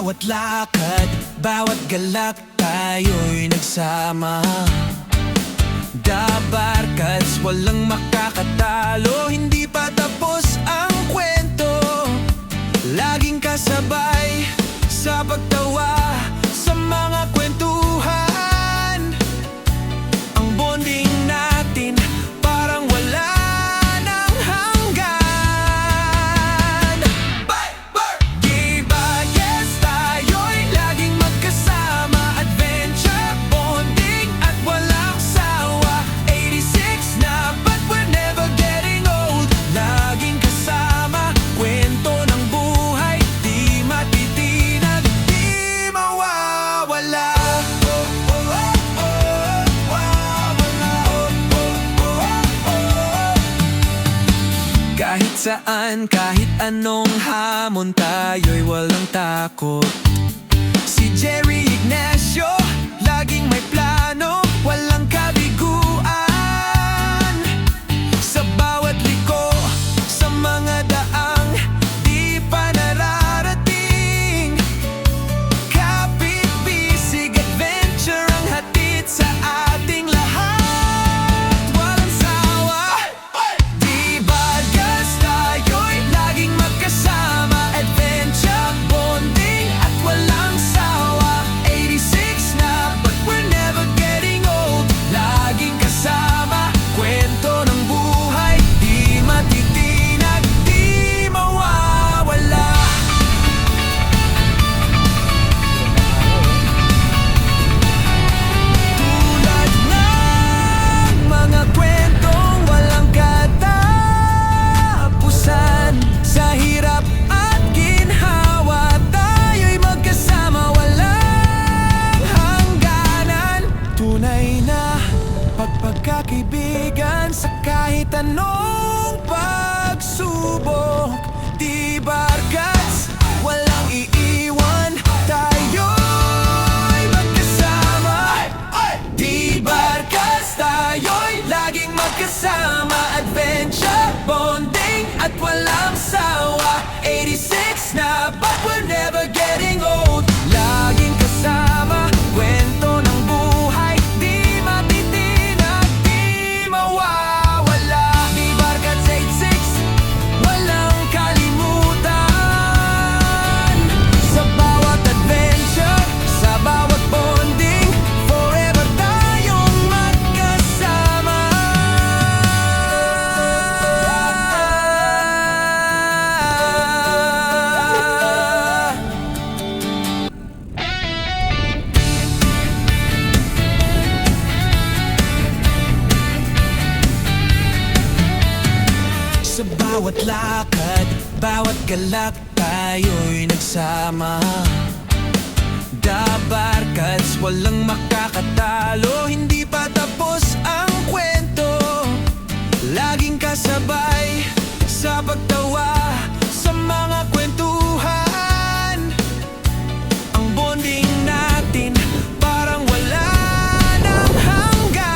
bawat lakad, bawat galak tayo'y nagsama. Dabarkads, walang makakatalo. Hindi pa tapos ang kwento, laging kasabay sa pagtawa, sa mga kwentuhan. Ang bonding natin parang wala nang hanggan. Di ba yes, tayo'y laging magkasama. Adventure, bonding at walang sawa. 86 na but we're never getting old. Laging kasama, kwento ng buhay, di matitinag, di mawawala. Kahit saan, kahit anong hamon, tayo'y walang takot. Si Jerry Ignacio, laging may plano, walang kabiguan. Sa bawat liko, sa mga daang di pa nararating. Kapit, bisig, adventure ang hatid sa ating lahat. Walang sawa. Di bagas, tayo'y laging magkasama. Adventure, bonding at walang sawa. 86 na but we're never getting old. Laging kasama, kwento ng buhay, di matitinag, di mawawala. Tulad ng mga kwentong walang katapusan, sa hirap at ginhawa, tayo'y magkasama, walang hangganan. Tunay na pagkakaibigan sa kahit anong pagsubok. Di barkas, walang iiwan, tayo'y magkasama. Di barkas, tayo'y laging magkasama. Adventure, bonding at walang sawa. 86 na but we're never getting old. Laging kasama, kwento ng buhay, di matitinag, di mawawala. Di barkas 86, walang kalimutan. Sa bawat adventure, sa bawat bonding, forever tayong magkasama. Sa bawat lakad, bawat galak tayo'y nagsama. Dabarkads, walang makakatalo. Hindi pa tapos ang kwento, laging kasabay sa pagtawa, sa mga kwentuhan. Ang bonding natin parang wala nang hanggan.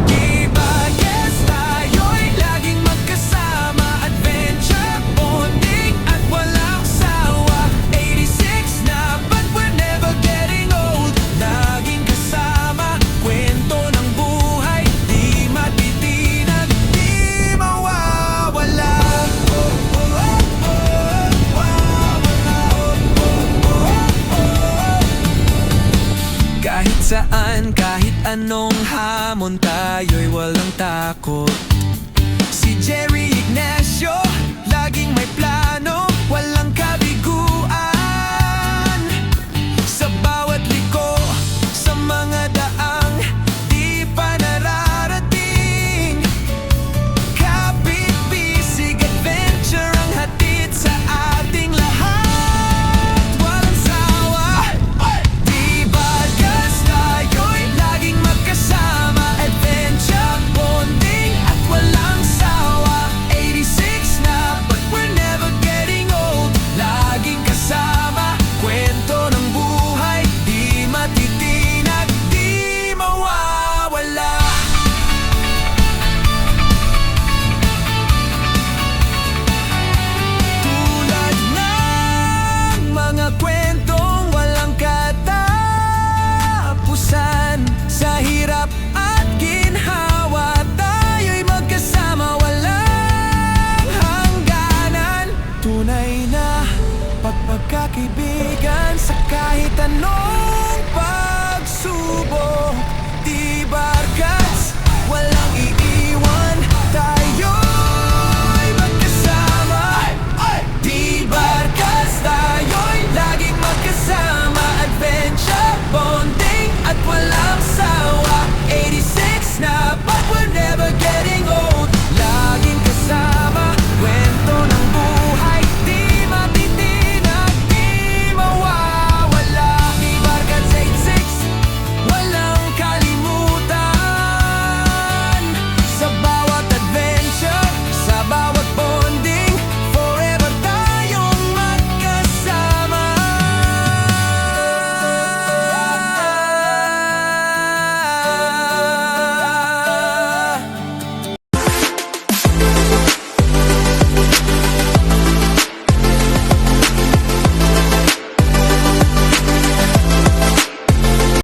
Di ba yes, tayo'y laging magkasama. Adventure, bonding at walang sawa. 86 na but we're never getting old. Laging kasama, kwento ng buhay, di matitinag, di mawawala. Kahit saan, kahit anong hamon, tayo'y walang takot.